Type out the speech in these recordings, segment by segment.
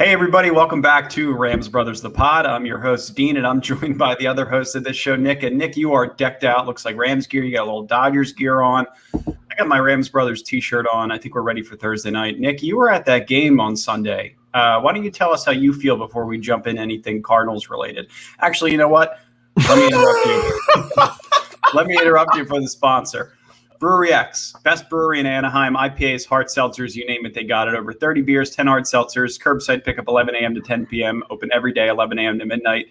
Hey, everybody. Welcome back to Rams Brothers, the pod. I'm your host, Dean, and I'm joined by the other host of this show, Nick. And Nick, you are decked out. Looks like Rams gear. You got a little Dodgers gear on. I got my Rams Brothers t-shirt on. I think we're ready for Thursday night. Nick, you were at that game on Sunday. Why don't you tell us how you feel before we jump in anything Cardinals related? Actually, you know what? Let me interrupt you. Let me interrupt you for the sponsor. Brewery X, best brewery in Anaheim. IPAs, hard seltzers, you name it, they got it. Over 30 beers, 10 hard seltzers. Curbside pickup 11 a.m. to 10 p.m. Open every day, 11 a.m. to midnight.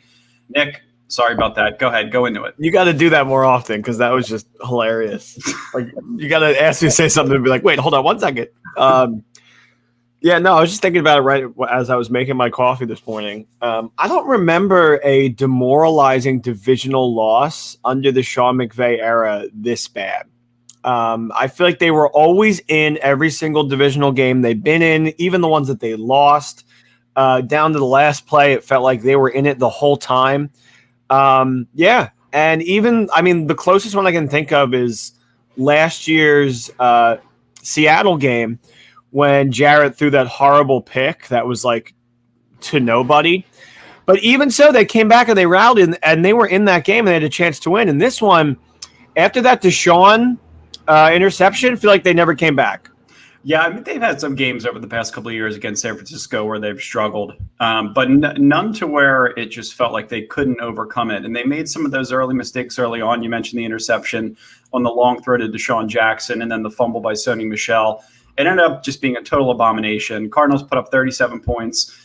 Nick, sorry about that. Go ahead. Go into it. You got to do that more often because that was just hilarious. Like, you got to ask me to say something and be like, wait, hold on 1 second. Yeah, no, I was just thinking about it right as I was making my coffee this morning. I don't remember a demoralizing divisional loss under the Sean McVay era this bad. I feel like they were always in every single divisional game they've been in, even the ones that they lost. Down to the last play, it felt like they were in it the whole time. Yeah, and even, I mean, the closest one I can think of is last year's Seattle game when Jarrett threw that horrible pick that was like to nobody. But even so, they came back and they rallied, and they were in that game and they had a chance to win. And this one, after that Deshaun interception, I feel like they never came back. Yeah, I mean, they've had some games over the past couple of years against San Francisco where they've struggled, but none to where it just felt like they couldn't overcome it. And they made some of those early mistakes early on. You mentioned the interception on the long throw to Deshaun Jackson and then the fumble by Sony Michel. It ended up just being a total abomination. Cardinals put up 37 points.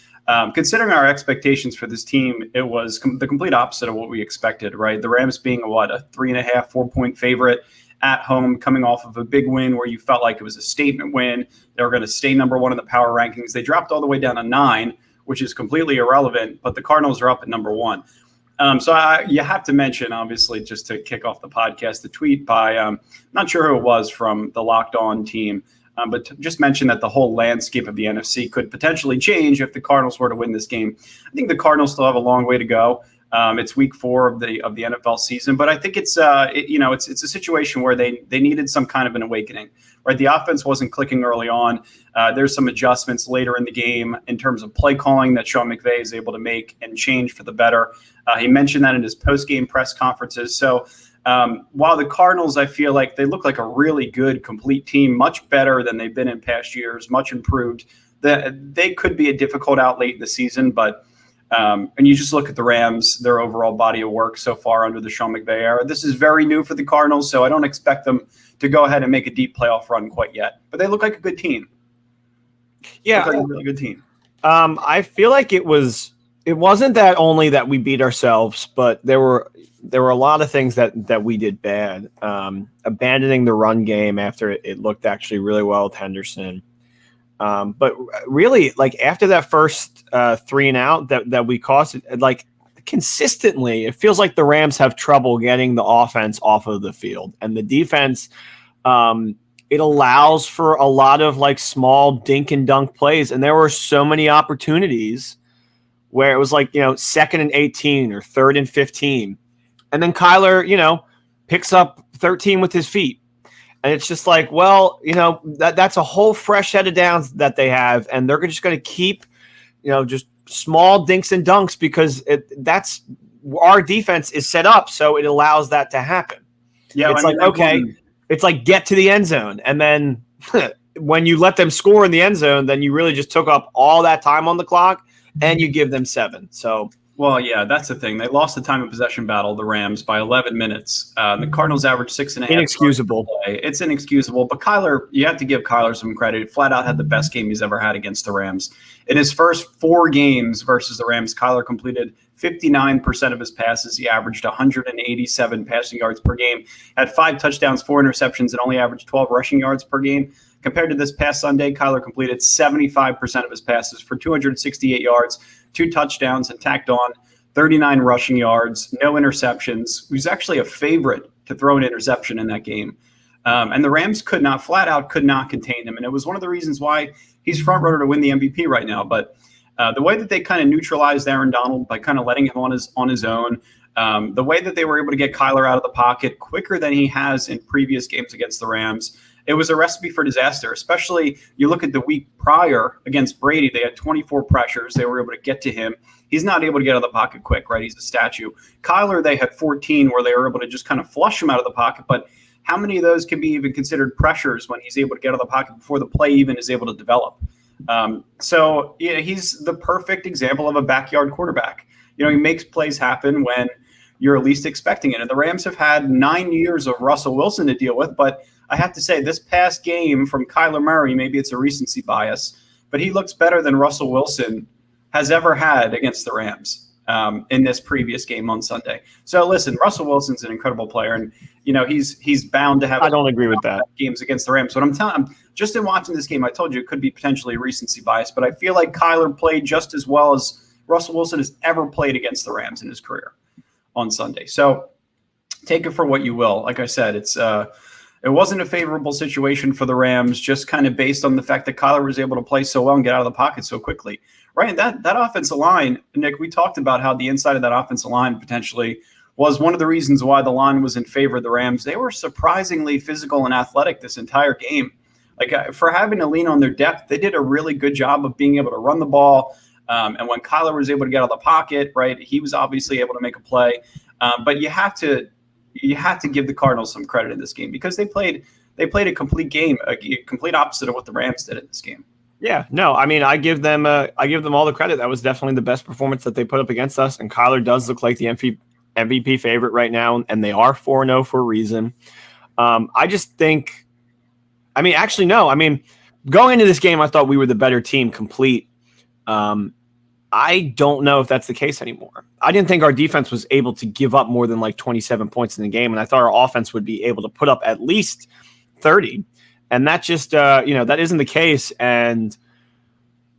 Considering our expectations for this team, it was the complete opposite of what we expected, right? The Rams being a 3.5, 4-point favorite at home, coming off of a big win where you felt like it was a statement win. They were going to stay number one in the power rankings. They dropped all the way down to 9, which is completely irrelevant, but the Cardinals are up at number 1. You have to mention, obviously, just to kick off the podcast, the tweet by, not sure who it was from the Locked On team, but just mention that the whole landscape of the NFC could potentially change if the Cardinals were to win this game. I think the Cardinals still have a long way to go. It's week 4 of the NFL season, but I think it's a situation where they needed some kind of an awakening, right? The offense wasn't clicking early on. There's some adjustments later in the game in terms of play calling that Sean McVay is able to make and change for the better. He mentioned that in his post-game press conferences. So while the Cardinals, I feel like they look like a really good, complete team, much better than they've been in past years, much improved. They could be a difficult out late in the season, but and you just look at the Rams, their overall body of work so far under the Sean McVay era. This is very new for the Cardinals, so I don't expect them to go ahead and make a deep playoff run quite yet. But they look like a good team. Yeah, like a really good team. I feel like it wasn't that only that we beat ourselves, but there were a lot of things that we did bad. Abandoning the run game after it looked actually really well with Henderson. But really, like after that first 3 and out that we cost, like consistently, it feels like the Rams have trouble getting the offense off of the field, and the defense, it allows for a lot of like small dink and dunk plays, and there were so many opportunities where it was like 2nd and 18 or 3rd and 15, and then Kyler picks up 13 with his feet. And it's just like, well, that's a whole fresh set of downs that they have, and they're just going to keep, just small dinks and dunks because that's our defense is set up, so it allows that to happen. Yeah, it's like get to the end zone, and then when you let them score in the end zone, then you really just took up all that time on the clock, and you give them 7. So. Well, yeah, that's the thing. They lost the time of possession battle, the Rams, by 11 minutes. The Cardinals averaged 6.5. Inexcusable. It's inexcusable. But Kyler, you have to give Kyler some credit. He flat out had the best game he's ever had against the Rams. In his first 4 games versus the Rams, Kyler completed 59% of his passes. He averaged 187 passing yards per game, had 5 touchdowns, 4 interceptions, and only averaged 12 rushing yards per game. Compared to this past Sunday, Kyler completed 75% of his passes for 268 yards, 2 touchdowns, and tacked on 39 rushing yards, no interceptions. He was actually a favorite to throw an interception in that game. And the Rams could not contain him. And it was one of the reasons why he's front runner to win the MVP right now. But the way that they kind of neutralized Aaron Donald by kind of letting him on his own, the way that they were able to get Kyler out of the pocket quicker than he has in previous games against the Rams, it was a recipe for disaster. Especially you look at the week prior against Brady, they had 24 pressures. They were able to get to him. He's not able to get out of the pocket quick, right? He's a statue. Kyler, they had 14 where they were able to just kind of flush him out of the pocket. But how many of those can be even considered pressures when he's able to get out of the pocket before the play even is able to develop? So yeah, he's the perfect example of a backyard quarterback. He makes plays happen when you're least expecting it. And the Rams have had 9 years of Russell Wilson to deal with. But I have to say, this past game from Kyler Murray, maybe it's a recency bias, but he looks better than Russell Wilson has ever had against the Rams in this previous game on Sunday. So listen, Russell Wilson's an incredible player, and he's bound to have. I don't agree with that. Games against the Rams. But I'm just in watching this game, I told you it could be potentially recency bias, but I feel like Kyler played just as well as Russell Wilson has ever played against the Rams in his career on Sunday. So take it for what you will. Like I said, it wasn't a favorable situation for the Rams, just kind of based on the fact that Kyler was able to play so well and get out of the pocket so quickly. Right, and that offensive line, Nick, we talked about how the inside of that offensive line potentially was one of the reasons why the line was in favor of the Rams. They were surprisingly physical and athletic this entire game. Like for having to lean on their depth, they did a really good job of being able to run the ball. And when Kyler was able to get out of the pocket, right, he was obviously able to make a play. But you have to give the Cardinals some credit in this game because they played a complete game, a complete opposite of what the Rams did in this game. Yeah, no, I mean, I give them all the credit. That was definitely the best performance that they put up against us. And Kyler does look like the MVP favorite right now, and they are 4-0 for a reason. I just think, actually, no. Going into this game, I thought we were the better team complete. I don't know if that's the case anymore. I didn't think our defense was able to give up more than like 27 points in the game, and I thought our offense would be able to put up at least 30. And that just, that isn't the case. And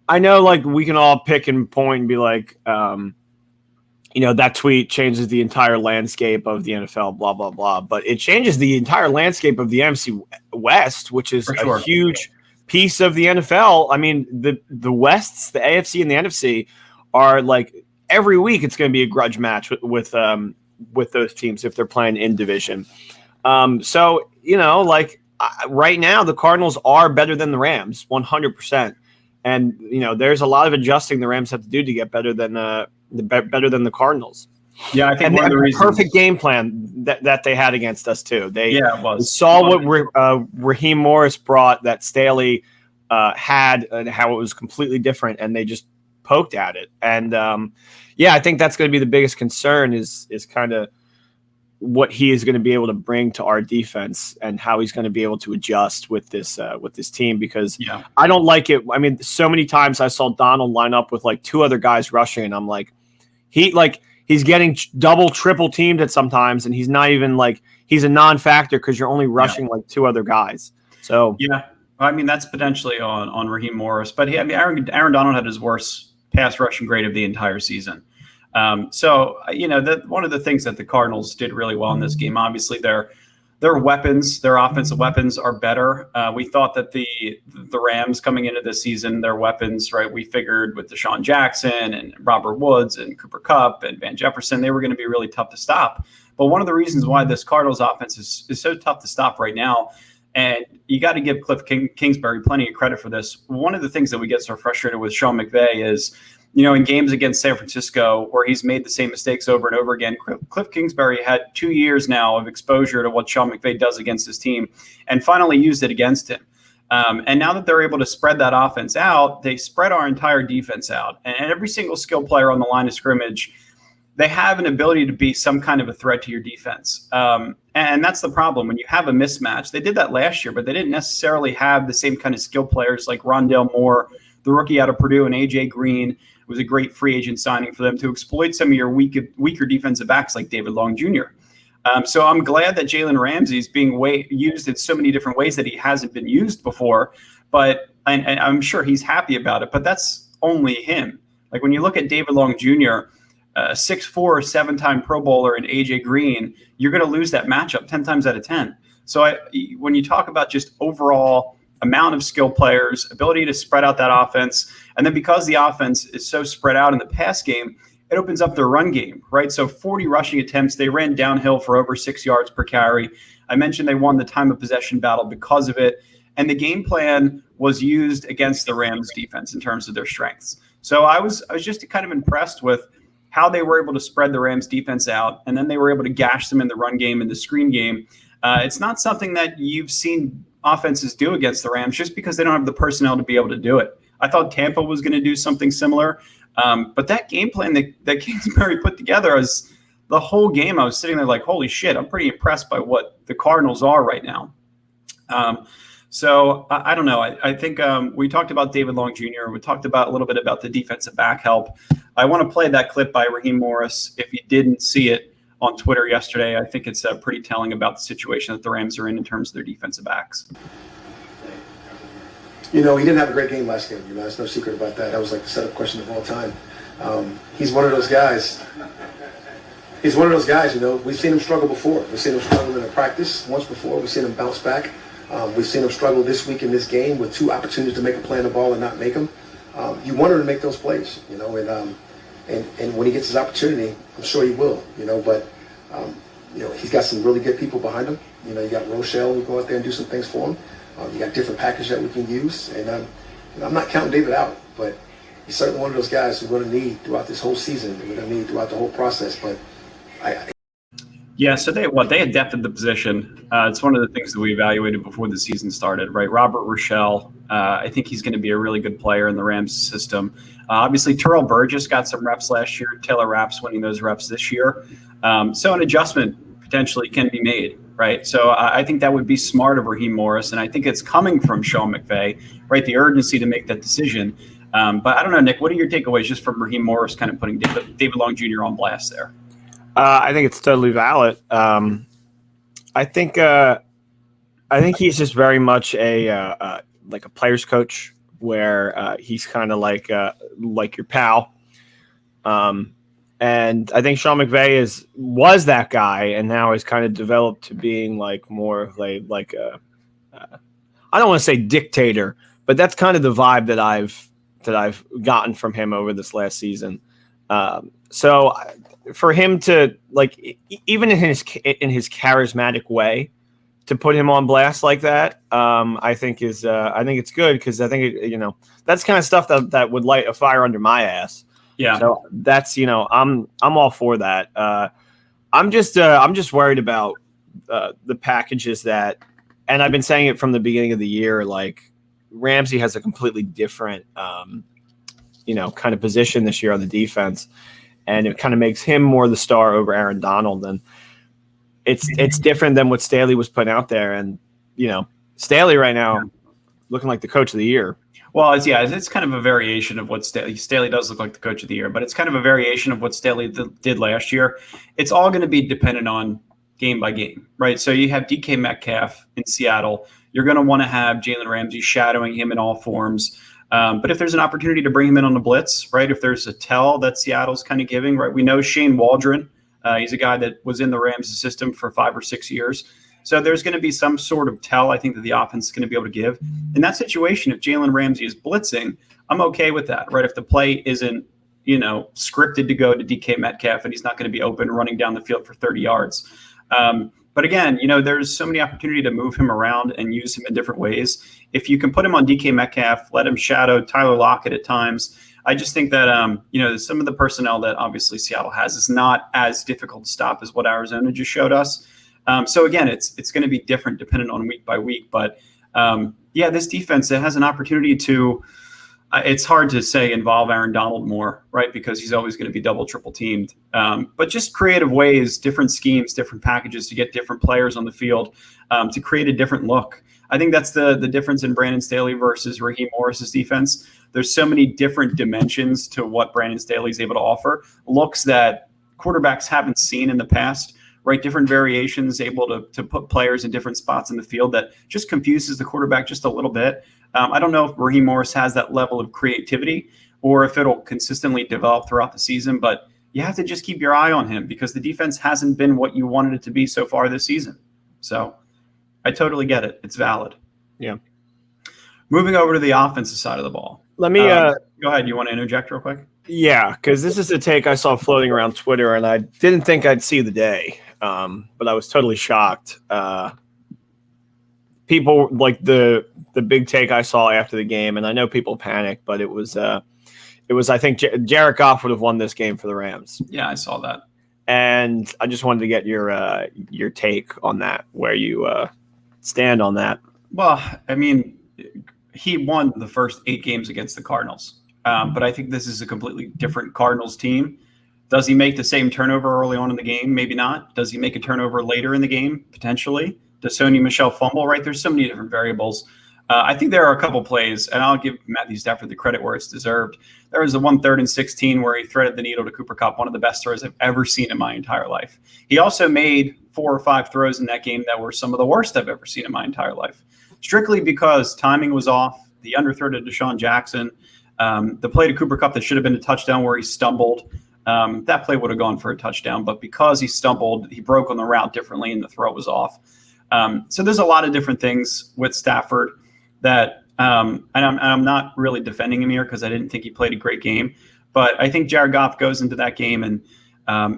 I know, like, we can all pick and point and be like, that tweet changes the entire landscape of the NFL, blah, blah, blah. But it changes the entire landscape of the NFC West, which is a huge piece of the NFL. The Wests, the AFC and the NFC are like every week it's going to be a grudge match with those teams if they're playing in division. Right now, the Cardinals are better than the Rams, 100%. And, there's a lot of adjusting the Rams have to do to get better than the Cardinals. Yeah, I think one of the reasons. Perfect game plan that they had against us, too. They was. saw what Raheem Morris brought that Staley had and how it was completely different, and they just poked at it. And, I think that's going to be the biggest concern is kind of what he is going to be able to bring to our defense and how he's going to be able to adjust with this team, because I don't like it. So many times I saw Donald line up with like two other guys rushing, and I'm like, he's getting double, triple teamed at sometimes, and he's not even like, he's a non-factor because you're only rushing like two other guys. So that's potentially on Raheem Morris, but Aaron Donald had his worst pass rushing grade of the entire season. That one of the things that the Cardinals did really well in this game, obviously their weapons, their offensive weapons are better. We thought that the Rams coming into this season, their weapons, right? We figured with Deshaun Jackson and Robert Woods and Cooper Kupp and Van Jefferson, they were going to be really tough to stop. But one of the reasons why this Cardinals offense is so tough to stop right now, and you got to give Cliff Kingsbury plenty of credit for this. One of the things that we get so frustrated with Sean McVay is, in games against San Francisco where he's made the same mistakes over and over again, Cliff Kingsbury had 2 years now of exposure to what Sean McVay does against his team and finally used it against him. And now that they're able to spread that offense out, they spread our entire defense out. And every single skill player on the line of scrimmage, they have an ability to be some kind of a threat to your defense. And that's the problem. When you have a mismatch, they did that last year, but they didn't necessarily have the same kind of skill players like Rondale Moore, the rookie out of Purdue, and A.J. Green. It was a great free agent signing for them to exploit some of your weaker defensive backs like David Long Jr. So I'm glad that Jalen Ramsey is being used in so many different ways that he hasn't been used before. But and I'm sure he's happy about it. But that's only him. Like when you look at David Long Jr., 6'4", 7-time Pro Bowler, and A.J. Green, you're going to lose that matchup 10 times out of 10. So when you talk about just overall amount of skill players, ability to spread out that offense, and then because the offense is so spread out in the pass game, it opens up their run game, right? So 40 rushing attempts. They ran downhill for over 6 yards per carry. I mentioned they won the time of possession battle because of it. And the game plan was used against the Rams defense in terms of their strengths. So I was just kind of impressed with how they were able to spread the Rams defense out, and then they were able to gash them in the run game and the screen game. It's not something that you've seen offenses do against the Rams just because they don't have the personnel to be able to do it. I thought Tampa was going to do something similar, but that game plan that Kingsbury put together, was the whole game I was sitting there like, holy shit, I'm pretty impressed by what the Cardinals are right now. So I don't know. I think we talked about David Long Jr. We talked about a little bit about the defensive back help. I want to play that clip by Raheem Morris. If you didn't see it on Twitter yesterday, I think it's pretty telling about the situation that the Rams are in terms of their defensive backs. He didn't have a great game last game. There's no secret about that. That was like the setup question of all time. He's one of those guys. We've seen him struggle before. We've seen him struggle in a practice once before. We've seen him bounce back. We've seen him struggle this week in this game with 2 opportunities to make a play on the ball and not make them. You want him to make those plays, and when he gets his opportunity, I'm sure he will, but he's got some really good people behind him. You got Rochelle who go out there and do some things for him. You got different packages that we can use, and I'm not counting David out, but he's certainly one of those guys we're going to need throughout this whole season. We're going to need throughout the whole process, but so they had depth at the position. It's one of the things that we evaluated before the season started, right? Robert Rochelle, I think he's going to be a really good player in the Rams system. Obviously, Terrell Burgess got some reps last year. Taylor Rapp's winning those reps this year. So an adjustment potentially can be made, right? So I think that would be smart of Raheem Morris, and I think it's coming from Sean McVay, right? The urgency to make that decision. But I don't know, Nick, what are your takeaways just from Raheem Morris kind of putting David Long Jr. on blast there? I think it's totally valid. I think he's just very much a player's coach, where he's kind of like your pal. And I think Sean McVay was that guy, and now has kind of developed to being like more of I don't want to say dictator, but that's kind of the vibe that I've gotten from him over this last season. So for him to even in his charismatic way, to put him on blast like that, I think it's good, because I think that's kind of stuff that would light a fire under my ass. Yeah. So that's I'm all for that. I'm just worried about the packages that, and I've been saying it from the beginning of the year. Like, Ramsey has a completely different kind of position this year on the defense, and it kind of makes him more the star over Aaron Donald. And it's different than what Staley was putting out there. And Staley right now looking like the coach of the year. Well, it's kind of a variation of what Staley does look like the coach of the year, but it's kind of a variation of what Staley did last year. It's all going to be dependent on game by game, right? So you have DK Metcalf in Seattle. You're going to want to have Jalen Ramsey shadowing him in all forms. But if there's an opportunity to bring him in on the blitz, right? If there's a tell that Seattle's kind of giving, right? We know Shane Waldron. He's a guy that was in the Rams system for 5 or 6 years. So there's going to be some sort of tell, I think, that the offense is going to be able to give. In that situation, if Jalen Ramsey is blitzing, I'm okay with that, right? If the play isn't, scripted to go to DK Metcalf and he's not going to be open running down the field for 30 yards. But again, there's so many opportunity to move him around and use him in different ways. If you can put him on DK Metcalf, let him shadow Tyler Lockett at times. I just think that, some of the personnel that obviously Seattle has is not as difficult to stop as what Arizona just showed us. So again, it's going to be different depending on week by week. But this defense, it has an opportunity to, it's hard to say involve Aaron Donald more, right? Because he's always going to be double, triple teamed. But just creative ways, different schemes, different packages to get different players on the field to create a different look. I think that's the difference in Brandon Staley versus Raheem Morris's defense. There's so many different dimensions to what Brandon Staley is able to offer, looks that quarterbacks haven't seen in the past. Right, different variations, able to put players in different spots in the field that just confuses the quarterback just a little bit. I don't know if Raheem Morris has that level of creativity or if it'll consistently develop throughout the season, but you have to just keep your eye on him because the defense hasn't been what you wanted it to be so far this season. So I totally get it. It's valid. Yeah. Moving over to the offensive side of the ball. Let me go ahead. You want to interject real quick? Yeah, because this is a take I saw floating around Twitter, and I didn't think I'd see the day, but I was totally shocked. People like the big take I saw after the game, and I know people panicked, but it was I think Jared Goff would have won this game for the Rams. Yeah, I saw that, and I just wanted to get your take on that, where you stand on that. Well, I mean, he won the first 8 games against the Cardinals. But I think this is a completely different Cardinals team. Does he make the same turnover early on in the game? Maybe not. Does he make a turnover later in the game? Potentially. Does Sony Michel fumble? Right? There's so many different variables. I think there are a couple plays, and I'll give Matthew Stafford the credit where it's deserved. There was a 3rd and 16 where he threaded the needle to Cooper Kupp, one of the best throws I've ever seen in my entire life. He also made 4 or 5 throws in that game that were some of the worst I've ever seen in my entire life, strictly because timing was off. The underthrow to Deshaun Jackson. The play to Cooper Kupp that should have been a touchdown where he stumbled, that play would have gone for a touchdown. But because he stumbled, he broke on the route differently and the throw was off. So there's a lot of different things with Stafford that and I'm not really defending him here because I didn't think he played a great game. But I think Jared Goff goes into that game and,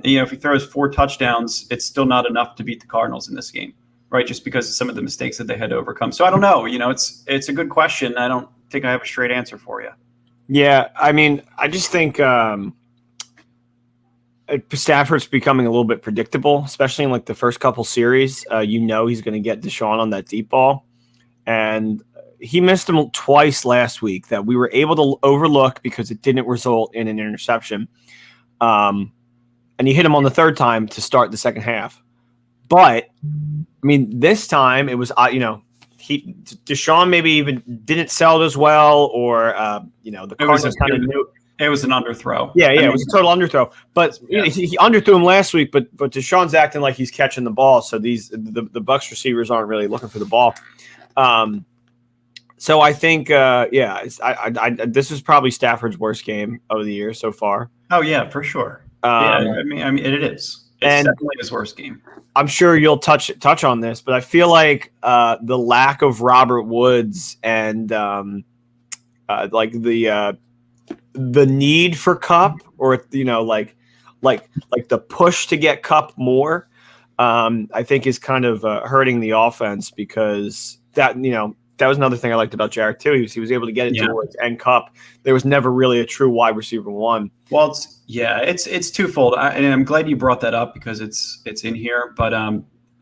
if he throws 4 touchdowns, it's still not enough to beat the Cardinals in this game, right? Just because of some of the mistakes that they had to overcome. So I don't know. It's a good question. I don't think I have a straight answer for you. Yeah, I mean, I just think Stafford's becoming a little bit predictable, especially in like the first couple series. He's going to get Deshaun on that deep ball, and he missed him twice last week that we were able to overlook because it didn't result in an interception. And he hit him on the 3rd time to start the second half. But I mean, this time it was Deshaun maybe even didn't sell it as well, or the Cardinals kind of knew it was an underthrow. Yeah, it was a total underthrow. But he underthrew him last week. But Deshaun's acting like he's catching the ball, so the Bucs receivers aren't really looking for the ball. So I think this is probably Stafford's worst game of the year so far. Oh yeah, for sure. I mean, it is. It's definitely his worst game. I'm sure you'll touch on this, but I feel like the lack of Robert Woods and like the need for Kupp, or like the push to get Kupp more, I think is kind of hurting the offense, because that was another thing I liked about Jared too. He was able to get it to Woods and Kupp. There was never really a true wide receiver one. Well, it's twofold, and I'm glad you brought that up because it's in here. But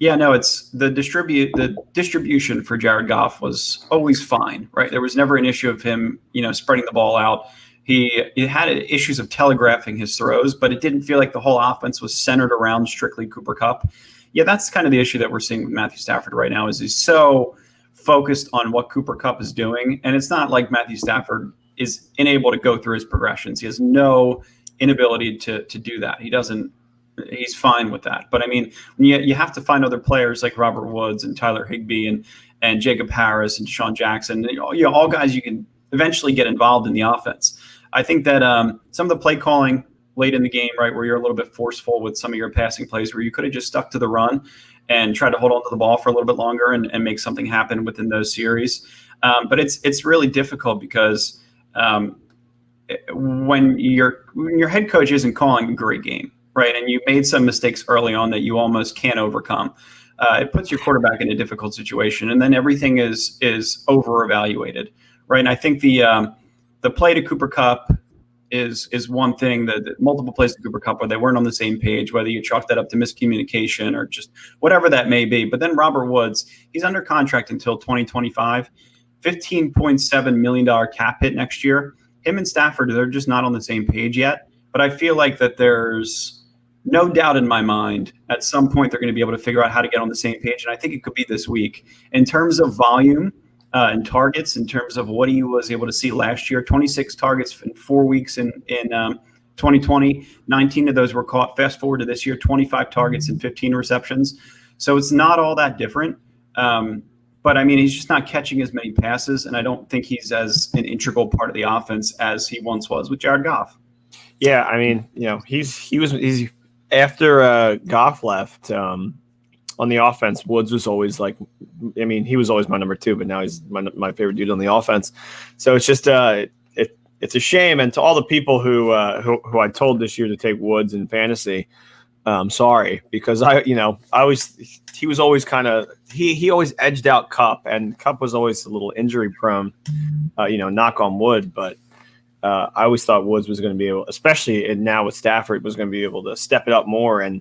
it's the distribution for Jared Goff was always fine, right? There was never an issue of him, spreading the ball out. He had issues of telegraphing his throws, but it didn't feel like the whole offense was centered around strictly Cooper Kupp. Yeah, that's kind of the issue that we're seeing with Matthew Stafford right now. Is he's so focused on what Cooper Kupp is doing, and it's not like Matthew Stafford is unable to go through his progressions. He has no inability to do that. He's fine with that. But I mean, you have to find other players like Robert Woods and Tyler Higbee and Jacob Harris and Deshaun Jackson, all guys you can eventually get involved in the offense. I think that some of the play calling late in the game, right, where you're a little bit forceful with some of your passing plays, where you could have just stuck to the run and tried to hold on to the ball for a little bit longer and make something happen within those series. But it's really difficult because when your head coach isn't calling a great game, right, and you made some mistakes early on that you almost can't overcome, it puts your quarterback in a difficult situation, and then everything is over-evaluated, right? And I think the play to Cooper Kupp is one thing, that multiple plays to Cooper Kupp where they weren't on the same page, whether you chalk that up to miscommunication or just whatever that may be. But then Robert Woods, he's under contract until 2025, $15.7 million cap hit next year. Him and Stafford, they're just not on the same page yet. But I feel like that there's no doubt in my mind at some point they're going to be able to figure out how to get on the same page. And I think it could be this week. In terms of volume and targets, in terms of what he was able to see last year, 26 targets in 4 weeks in 2020, 19 of those were caught. Fast forward to this year, 25 targets and 15 receptions. So it's not all that different. But I mean, he's just not catching as many passes, and I don't think he's as an integral part of the offense as he once was with Jared Goff. Yeah, I mean, he's after Goff left on the offense. Woods was always he was always my number 2, but now he's my favorite dude on the offense. So it's just it's a shame. And to all the people who I told this year to take Woods in fantasy, sorry, because he was always kind of he always edged out Kupp, and Kupp was always a little injury prone. Knock on wood, but I always thought Woods was going to be able, especially now with Stafford, was going to be able to step it up more. And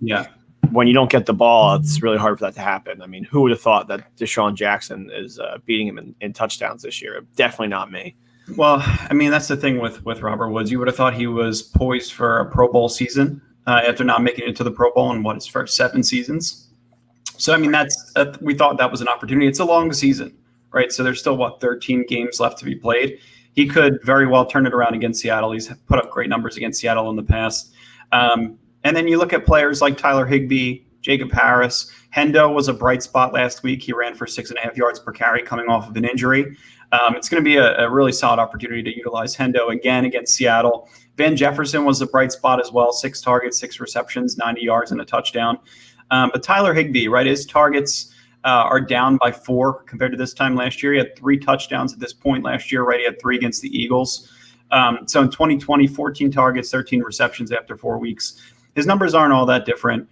when you don't get the ball, it's really hard for that to happen. I mean, who would have thought that Deshaun Jackson is beating him in touchdowns this year? Definitely not me. Well, I mean, that's the thing with Robert Woods. You would have thought he was poised for a Pro Bowl season after not making it to the Pro Bowl in his first 7 seasons. So, I mean, we thought that was an opportunity. It's a long season, right? So there's still, 13 games left to be played. He could very well turn it around against Seattle. He's put up great numbers against Seattle in the past. And then you look at players like Tyler Higbee, Jacob Harris. Hendo was a bright spot last week. He ran for 6.5 yards per carry coming off of an injury. It's going to be a really solid opportunity to utilize Hendo again against Seattle. Van Jefferson was a bright spot as well. 6 targets, 6 receptions, 90 yards, and a touchdown. But Tyler Higbee, right, his targets are down by 4 compared to this time last year. He had 3 touchdowns at this point last year, right? He had 3 against the Eagles. So in 2020, 14 targets, 13 receptions after 4 weeks. His numbers aren't all that different.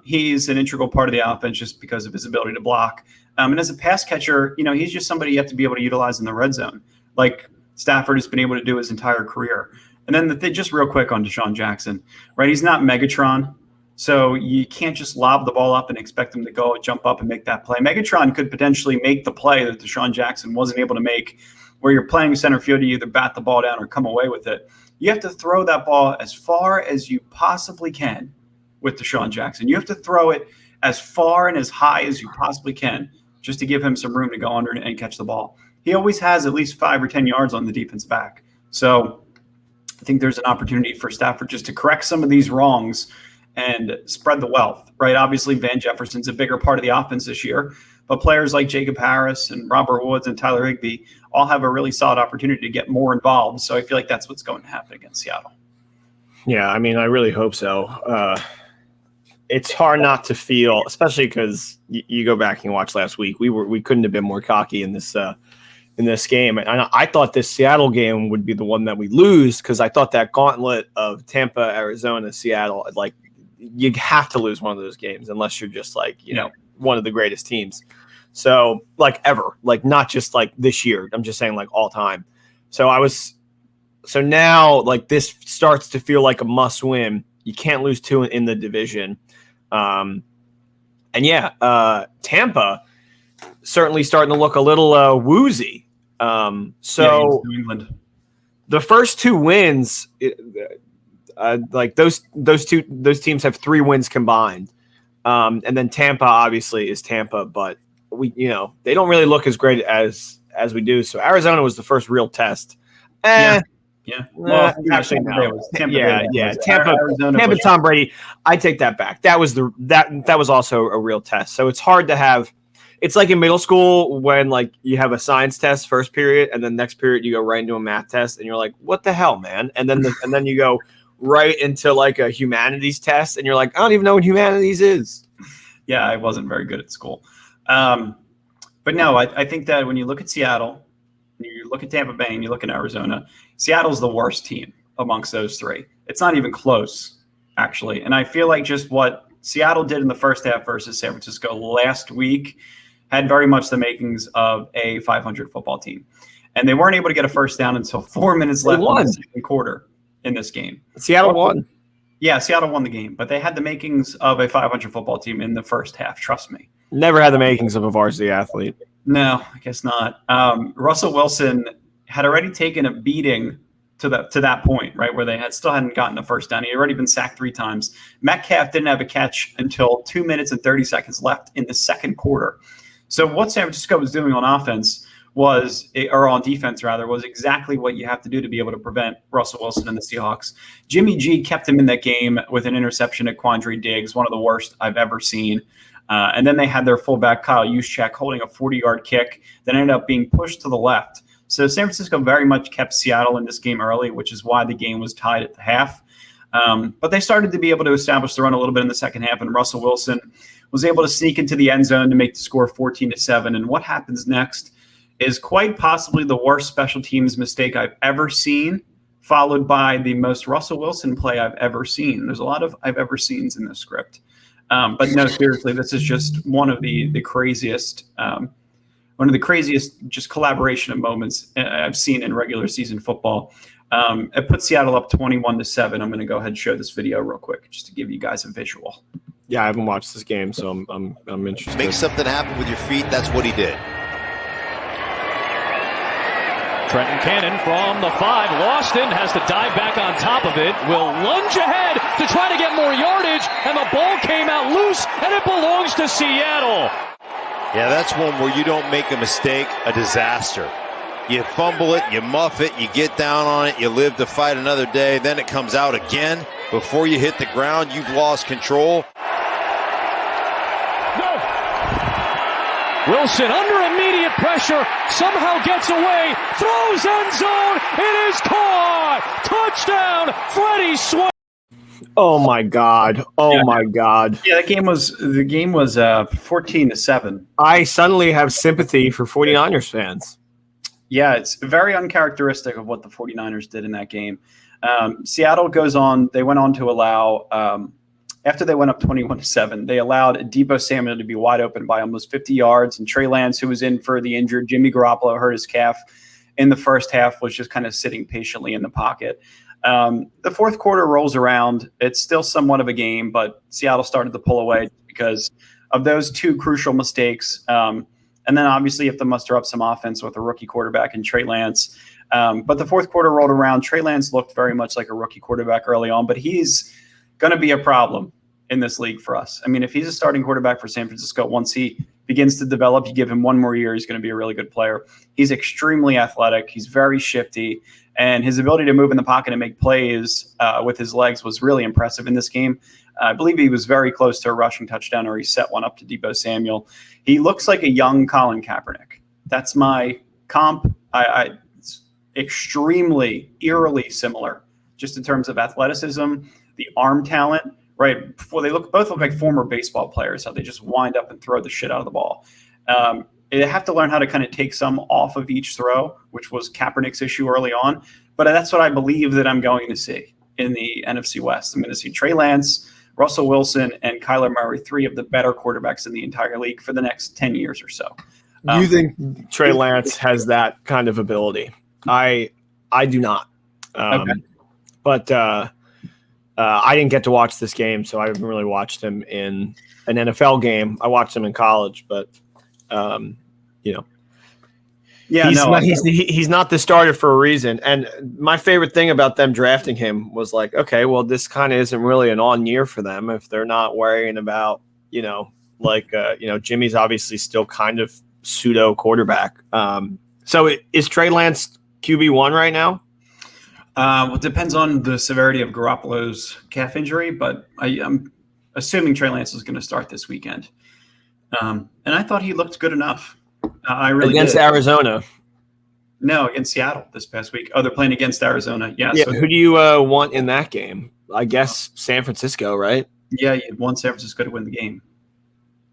He's an integral part of the offense just because of his ability to block. And as a pass catcher, he's just somebody you have to be able to utilize in the red zone, like Stafford has been able to do his entire career. And then just real quick on Deshaun Jackson, right? He's not Megatron. So you can't just lob the ball up and expect him to go jump up and make that play. Megatron could potentially make the play that Deshaun Jackson wasn't able to make, where you're playing center field, you either bat the ball down or come away with it. You have to throw that ball as far as you possibly can with Deshaun Jackson. You have to throw it as far and as high as you possibly can just to give him some room to go under and catch the ball. He always has at least 5 or 10 yards on the defense back. So I think there's an opportunity for Stafford just to correct some of these wrongs and spread the wealth, right? Obviously, Van Jefferson's a bigger part of the offense this year, but players like Jacob Harris and Robert Woods and Tyler Higbee all have a really solid opportunity to get more involved. So I feel like that's what's going to happen against Seattle. Yeah, I mean, I really hope so. It's hard not to feel, especially because you go back and watch last week. We couldn't have been more cocky in this game. And I thought this Seattle game would be the one that we lose, because I thought that gauntlet of Tampa, Arizona, Seattle, like, you have to lose one of those games unless you're just like, one of the greatest teams. So like ever, like not just like this year. I'm just saying like all time. So now like this starts to feel like a must win. You can't lose 2 in the division. Tampa certainly starting to look a little woozy. New England. The first 2 wins, like those teams have 3 wins combined. And then Tampa obviously is Tampa, but they don't really look as great as we do. So Arizona was the first real test. Yeah. Well, Tampa, Tom Brady. I take that back. That was also a real test. So it's hard to have. It's like in middle school when like you have a science test first period, and then next period you go right into a math test, and you're like, "What the hell, man?" And then you go right into like a humanities test, and you're like, "I don't even know what humanities is." Yeah, I wasn't very good at school. But no, I think that when you look at Seattle, you look at Tampa Bay, and you look at Arizona, Seattle's the worst team amongst those 3. It's not even close, actually. And I feel like just what Seattle did in the first half versus San Francisco last week had very much the makings of a 500 football team. And they weren't able to get a first down until 4 minutes left in the second quarter in this game. Seattle won. Yeah, Seattle won the game, but they had the makings of a 500 football team in the first half. Trust me. Never had the makings of a varsity athlete. No, I guess not. Russell Wilson had already taken a beating to that point, right, where they still hadn't gotten a first down. He had already been sacked 3 times. Metcalf didn't have a catch until 2 minutes and 30 seconds left in the second quarter. So what San Francisco was doing on offense was exactly what you have to do to be able to prevent Russell Wilson and the Seahawks. Jimmy G kept him in that game with an interception at Quandre Diggs, one of the worst I've ever seen. And then they had their fullback, Kyle Juszczyk, holding a 40-yard kick that ended up being pushed to the left. So San Francisco very much kept Seattle in this game early, which is why the game was tied at the half. But they started to be able to establish the run a little bit in the second half, and Russell Wilson was able to sneak into the end zone to make the score 14-7. And what happens next is quite possibly the worst special teams mistake I've ever seen followed by the most Russell Wilson play I've ever seen. There's a lot of I've ever seens in this script. But no, seriously, this is just one of the craziest just collaboration of moments I've seen in regular season football. It put Seattle up 21-7. I'm going to go ahead and show this video real quick just to give you guys a visual. Yeah, I haven't watched this game, so I'm interested. Make something happen with your feet. That's what he did. Trenton Cannon from the 5. Loston has to dive back on top of it. Will lunge ahead to try to get more yardage, and the ball came out loose, and it belongs to Seattle. Yeah, that's one where you don't make a mistake, a disaster. You fumble it, you muff it, you get down on it, you live to fight another day, then it comes out again. Before you hit the ground, you've lost control. Wilson under immediate pressure, somehow gets away, throws end zone, it is caught! Touchdown, Freddie Swain! Oh my God! Oh my God! Yeah, the game was 14-7. I suddenly have sympathy for 49ers fans. Yeah, it's very uncharacteristic of what the 49ers did in that game. Seattle goes on. They went on to allow after they went up 21-7, they allowed Deebo Samuel to be wide open by almost 50 yards. And Trey Lance, who was in for the injured Jimmy Garoppolo, hurt his calf in the first half, was just kind of sitting patiently in the pocket. The fourth quarter rolls around. It's still somewhat of a game, but Seattle started to pull away because of those two crucial mistakes. And then obviously you have to muster up some offense with a rookie quarterback in Trey Lance. But the fourth quarter rolled around. Trey Lance looked very much like a rookie quarterback early on, but he's going to be a problem in this league for us. I mean, if he's a starting quarterback for San Francisco, once he begins to develop, you give him one more year, he's going to be a really good player. He's extremely athletic. He's very shifty, and his ability to move in the pocket and make plays with his legs was really impressive in this game. I believe he was very close to a rushing touchdown, or he set one up to Deebo Samuel. He looks like a young Colin Kaepernick. That's my comp. It's extremely, eerily similar, just in terms of athleticism, the arm talent. Right before both look like former baseball players, how they just wind up and throw the shit out of the ball. They have to learn how to kind of take some off of each throw, which was Kaepernick's issue early on. But that's what I believe that I'm going to see in the NFC West. I'm going to see Trey Lance, Russell Wilson, and Kyler Murray, 3 of the better quarterbacks in the entire league for the next 10 years or so. You think Trey Lance has that kind of ability? I do not. Okay. But I didn't get to watch this game, so I haven't really watched him in an NFL game. I watched him in college, but he's not the starter for a reason. And my favorite thing about them drafting him was like, okay, well, this kind of isn't really an on year for them if they're not worrying about, Jimmy's obviously still kind of pseudo quarterback. So is Trey Lance QB1 right now? It depends on the severity of Garoppolo's calf injury, but I'm assuming Trey Lance is going to start this weekend. And I thought he looked good enough. I really against did. Arizona. No, against Seattle this past week. Oh, they're playing against Arizona. Yeah. So who do you want in that game? I guess San Francisco, right? Yeah, you want San Francisco to win the game.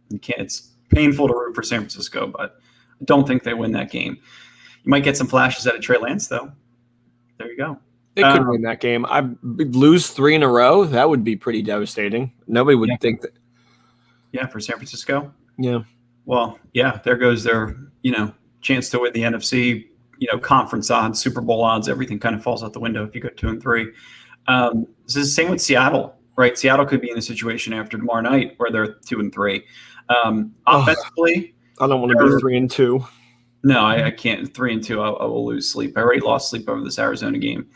You can't. It's painful to root for San Francisco, but I don't think they win that game. You might get some flashes out of Trey Lance, though. There you go. They could win that game. I lose 3 in a row. That would be pretty devastating. Nobody would think that. Yeah, for San Francisco. Yeah. Well, yeah, there goes their, chance to win the NFC, conference odds, Super Bowl odds. Everything kind of falls out the window if you go 2-3. This is the same with Seattle, right? Seattle could be in a situation after tomorrow night where they're 2-3. Offensively, I don't want to be 3-2. No, I can't. 3-2, I will lose sleep. I already lost sleep over this Arizona game.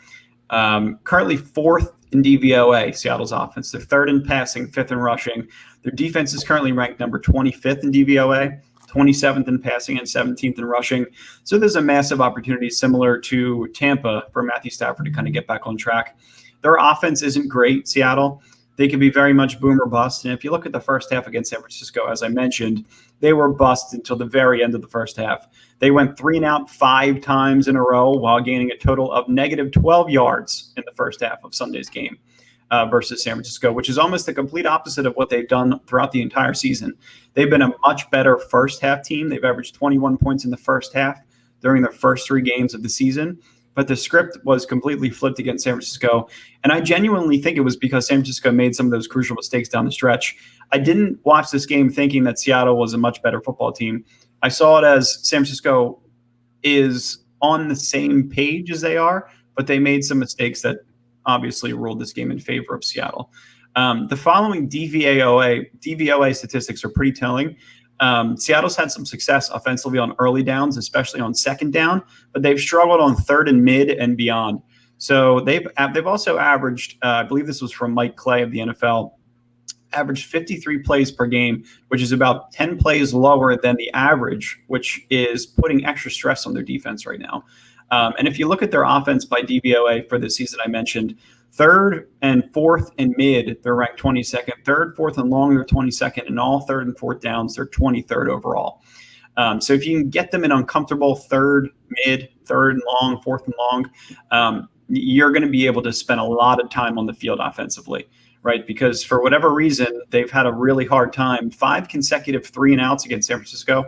Currently 4th in DVOA, Seattle's offense. They're 3rd in passing, 5th in rushing. Their defense is currently ranked number 25th in DVOA, 27th in passing, and 17th in rushing. So there's a massive opportunity similar to Tampa for Matthew Stafford to kind of get back on track. Their offense isn't great, Seattle. They can be very much boom or bust. And if you look at the first half against San Francisco, as I mentioned, they were bust until the very end of the first half. They went 3 and out 5 times in a row while gaining a total of negative 12 yards in the first half of Sunday's game versus San Francisco, which is almost the complete opposite of what they've done throughout the entire season. They've been a much better first half team. They've averaged 21 points in the first half during their first 3 games of the season. but the script was completely flipped against San Francisco. And I genuinely think it was because San Francisco made some of those crucial mistakes down the stretch. I didn't watch this game thinking that Seattle was a much better football team. I saw it as San Francisco is on the same page as they are, but they made some mistakes that obviously ruled this game in favor of Seattle. The following DVOA statistics are pretty telling. Seattle's had some success offensively on early downs, especially on second down, but they've struggled on third and mid and beyond. So they've also averaged, I believe this was from Mike Clay of the NFL, averaged 53 plays per game, which is about 10 plays lower than the average, which is putting extra stress on their defense right now. And if you look at their offense by DVOA for the season I mentioned, third and fourth and mid, they're ranked 22nd. Third, fourth, and long, they're 22nd. And all third and fourth downs, they're 23rd overall. So if you can get them in uncomfortable third, mid, third and long, fourth and long, you're going to be able to spend a lot of time on the field offensively, right? Because for whatever reason, they've had a really hard time. 5 consecutive 3-and-outs against San Francisco.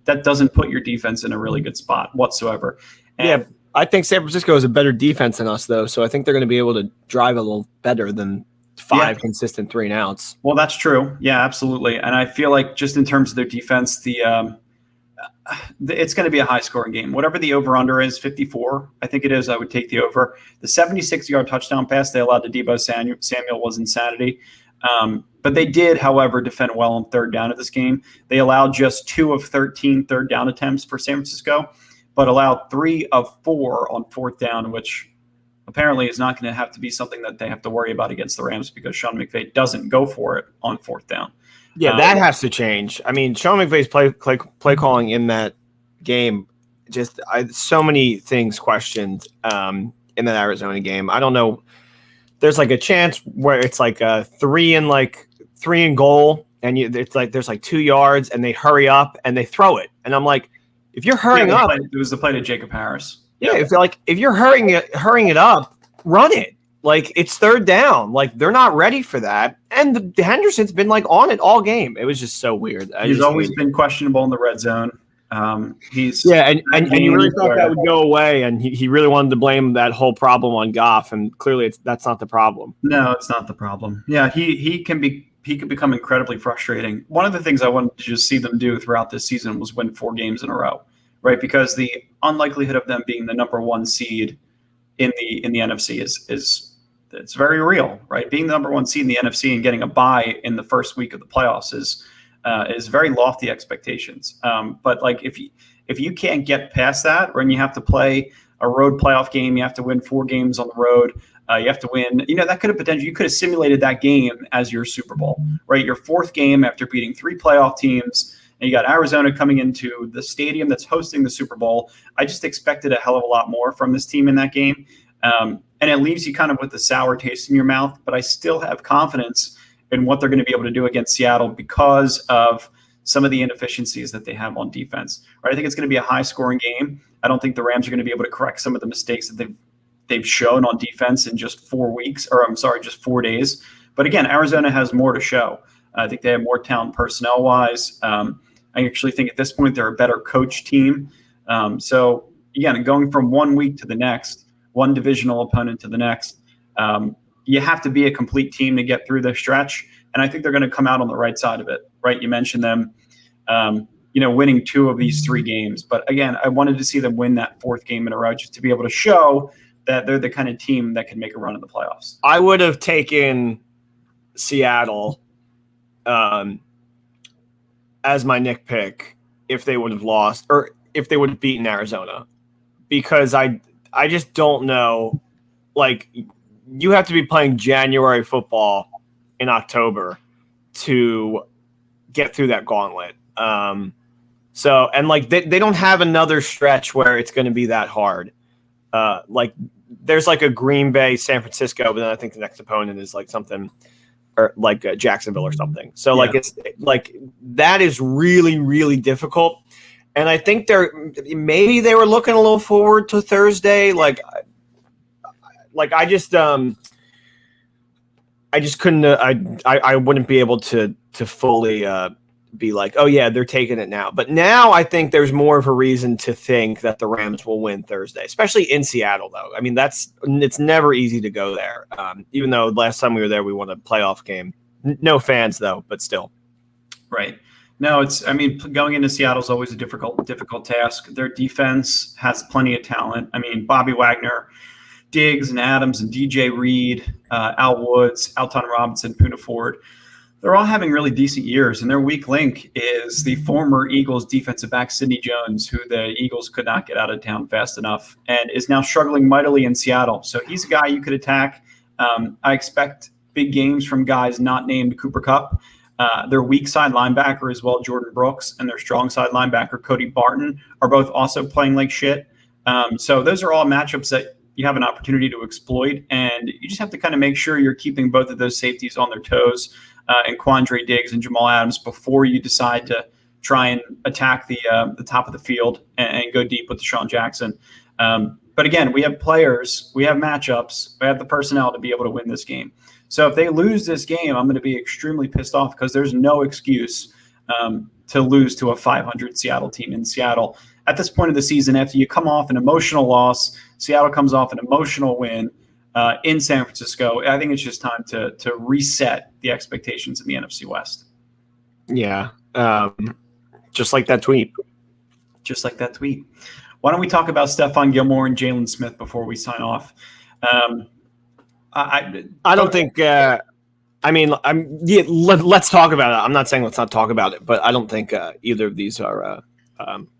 That doesn't put your defense in a really good spot whatsoever. And I think San Francisco is a better defense than us, though, so I think they're going to be able to drive a little better than 5 consistent 3-and-outs. Well, that's true. Yeah, absolutely. And I feel like just in terms of their defense, it's going to be a high-scoring game. Whatever the over-under is, 54, I think it is, I would take the over. The 76-yard touchdown pass they allowed to Deebo Samuel was insanity. But they did, however, defend well on third down at this game. They allowed just 2 of 13 third down attempts for San Francisco, but allowed 3 of 4 on fourth down, which apparently is not going to have to be something that they have to worry about against the Rams because Sean McVay doesn't go for it on fourth down. Yeah, that has to change. I mean, Sean McVay's play calling in that game, so many things questioned in that Arizona game. I don't know. There's like a chance where it's like a 3 and goal, and it's like there's like 2 yards, and they hurry up and they throw it, and I'm like, if you're hurrying up, it was the play to Jacob Harris. Yeah, if you're hurrying it up, run it. Like, it's third down. Like, they're not ready for that. And Henderson's been like on it all game. It was just so weird. He's always been questionable in the red zone. And you really thought that would go away, and he really wanted to blame that whole problem on Goff, and clearly that's not the problem. No, it's not the problem. Yeah, he can become incredibly frustrating. One of the things I wanted to just see them do throughout this season was win 4 games in a row, right? Because the unlikelihood of them being the number 1 seed in the NFC is it's very real, right? Being the number 1 seed in the NFC and getting a bye in the first week of the playoffs is very lofty expectations. But like if you can't get past that, when you have to play a road playoff game, you have to win 4 games on the road. You have to win. That could have potentially, you could have simulated that game as your Super Bowl, right? Your 4th game after beating 3 playoff teams, and you got Arizona coming into the stadium that's hosting the Super Bowl. I just expected a hell of a lot more from this team in that game. And it leaves you kind of with a sour taste in your mouth, but I still have confidence in what they're going to be able to do against Seattle because of some of the inefficiencies that they have on defense. Right? I think it's going to be a high-scoring game. I don't think the Rams are going to be able to correct some of the mistakes that they've shown on defense in just 4 days. But again, Arizona has more to show. I think they have more talent personnel-wise. I actually think at this point they're a better coach team. So again, going from 1 week to the next, one divisional opponent to the next, you have to be a complete team to get through the stretch. And I think they're going to come out on the right side of it, right? You mentioned them, winning 2 of these 3 games. But again, I wanted to see them win that 4th game in a row just to be able to show that they're the kind of team that can make a run in the playoffs. I would have taken Seattle as my Nick pick if they would have lost or if they would have beaten Arizona, because I just don't know. Like, you have to be playing January football in October to get through that gauntlet. And they don't have another stretch where it's going to be that hard. There's like a Green Bay, San Francisco, but then I think the next opponent is like something or like Jacksonville or something. So it's like that is really, really difficult. And I think maybe they were looking a little forward to Thursday. I just couldn't. I wouldn't be able to fully be like, oh yeah, they're taking it now. But now I think there's more of a reason to think that the Rams will win Thursday, especially in Seattle, though. I mean, it's never easy to go there. Even though last time we were there, we won a playoff game. No fans, though, but still. Right. No, going into Seattle is always a difficult task. Their defense has plenty of talent. I mean, Bobby Wagner, Diggs and Adams and DJ Reed, Al Woods, Alton Robinson, Poona Ford. They're all having really decent years, and their weak link is the former Eagles defensive back Sidney Jones, who the Eagles could not get out of town fast enough and is now struggling mightily in Seattle. So he's a guy you could attack. I expect big games from guys not named Cooper Kupp. Their weak side linebacker as well, Jordan Brooks, and their strong side linebacker, Cody Barton, are both also playing like shit. So those are all matchups that you have an opportunity to exploit, and you just have to kind of make sure you're keeping both of those safeties on their toes, and Quandre Diggs and Jamal Adams, before you decide to try and attack the top of the field and go deep with Deshaun Jackson. But again, we have players, we have matchups, we have the personnel to be able to win this game. So if they lose this game, I'm going to be extremely pissed off because there's no excuse to lose to a 500 Seattle team in Seattle. At this point of the season, after you come off an emotional loss, Seattle comes off an emotional win in San Francisco. I think it's just time to reset the expectations in the NFC West. Yeah, just like that tweet. Just like that tweet. Why don't we talk about Stephon Gilmore and Jalen Smith before we sign off? I don't think. Let's talk about it. I'm not saying let's not talk about it, but I don't think either of these are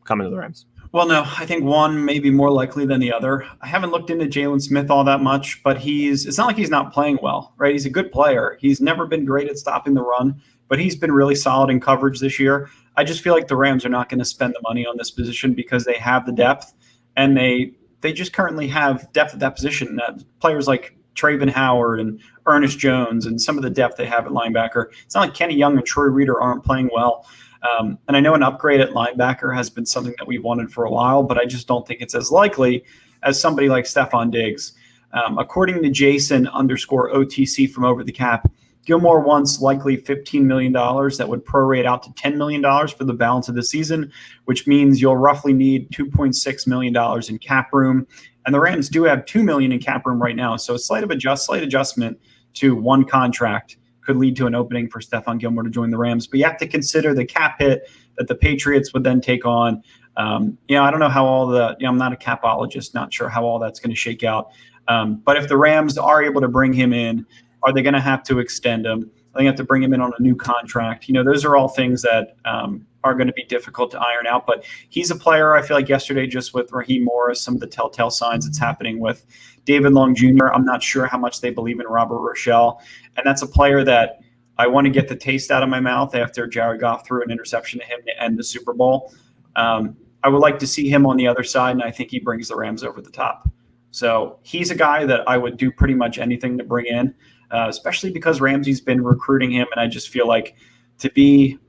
coming to the Rams. Well, no, I think one may be more likely than the other. I haven't looked into Jalen Smith all that much, but it's not like he's not playing well, right? He's a good player. He's never been great at stopping the run, but he's been really solid in coverage this year. I just feel like the Rams are not going to spend the money on this position because they have the depth, and they just currently have depth at that position. Players like Traven Howard and Ernest Jones and some of the depth they have at linebacker. It's not like Kenny Young and Troy Reeder aren't playing well. And I know an upgrade at linebacker has been something that we've wanted for a while, but I just don't think it's as likely as somebody like Stephon Diggs. According to Jason_OTC from Over the Cap, Gilmore wants likely $15 million that would prorate out to $10 million for the balance of the season, which means you'll roughly need $2.6 million in cap room. And the Rams do have $2 million in cap room right now. So a slight adjustment to one contract could lead to an opening for Stephon Gilmore to join the Rams. But you have to consider the cap hit that the Patriots would then take on. I don't know how I'm not a capologist, not sure how all that's going to shake out. But if the Rams are able to bring him in, are they going to have to extend him? Are they have to bring him in on a new contract? Those are all things that are going to be difficult to iron out. But he's a player, I feel like yesterday, just with Raheem Morris, some of the telltale signs that's happening with David Long Jr., I'm not sure how much they believe in Robert Rochelle. And that's a player that I want to get the taste out of my mouth after Jared Goff threw an interception to him to end the Super Bowl. I would like to see him on the other side, and I think he brings the Rams over the top. So he's a guy that I would do pretty much anything to bring in, especially because Ramsey's been recruiting him, and I just feel like to be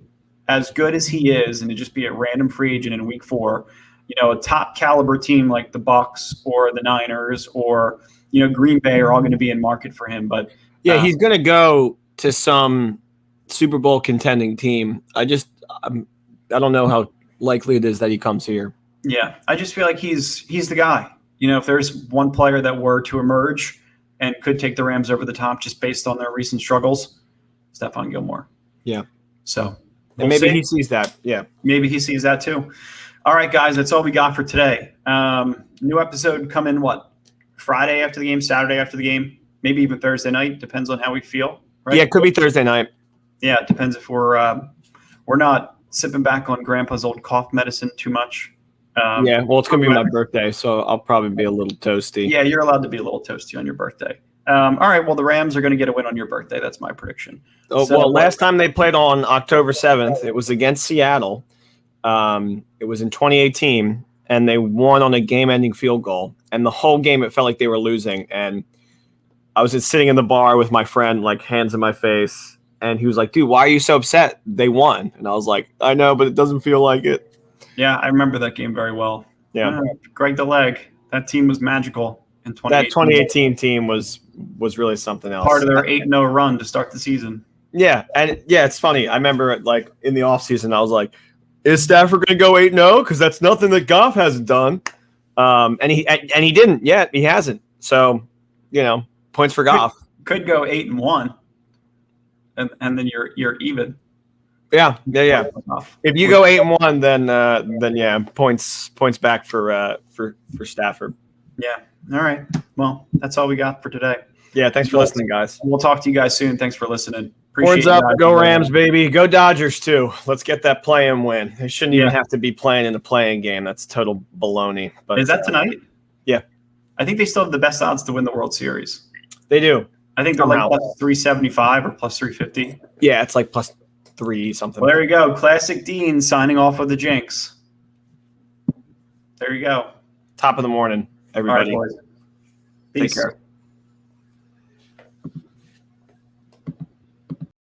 as good as he is and to just be a random free agent in week 4, a top caliber team like the Bucs or the Niners or, Green Bay are all going to be in market for him. But yeah, he's going to go to some Super Bowl contending team. I don't know how likely it is that he comes here. Yeah, I just feel like he's the guy. If there's one player that were to emerge and could take the Rams over the top just based on their recent struggles, Stephon Gilmore. Yeah. So and maybe he sees that. Yeah. Maybe he sees that too. All right, guys, that's all we got for today. New episode coming Friday after the game, Saturday after the game, maybe even Thursday night. Depends on how we feel. Right? Yeah, it could be Thursday night. Yeah, it depends if we're not sipping back on Grandpa's old cough medicine too much. Yeah, well, it's going to be my birthday, so I'll probably be a little toasty. Yeah, you're allowed to be a little toasty on your birthday. All right, well, the Rams are going to get a win on your birthday. That's my prediction. Last time they played on October 7th, it was against Seattle. It was in 2018, and they won on a game-ending field goal. And the whole game, it felt like they were losing. And I was just sitting in the bar with my friend, like hands in my face, and he was like, dude, why are you so upset? They won. And I was like, I know, but it doesn't feel like it. Yeah, I remember that game very well. Yeah. Greg the Leg. That team was magical in 2018. That 2018 team was really something else. Part of their 8-0 run to start the season. Yeah, and it's funny. I remember like in the offseason, I was like, "Is Stafford going to go 8-0? Because that's nothing that Goff hasn't done." And he didn't yet. He hasn't. So, points for Goff. Could go 8-1, and then you're even. Yeah. If you go 8-1, then yeah, points back for Stafford. Yeah. All right. Well, that's all we got for today. Yeah. Thanks for listening, guys. We'll talk to you guys soon. Thanks for listening. Horns up, go Rams, baby. Go Dodgers, too. Let's get that play-in win. They shouldn't even have to be playing in the play-in game. That's total baloney. But is that tonight? Yeah. I think they still have the best odds to win the World Series. They do. I think they're like plus 375 or plus 350. Yeah, it's like plus 3 something. Well, there you go. Classic Dean signing off with the Jinx. There you go. Top of the morning, everybody. All right, boys. Peace. Take care.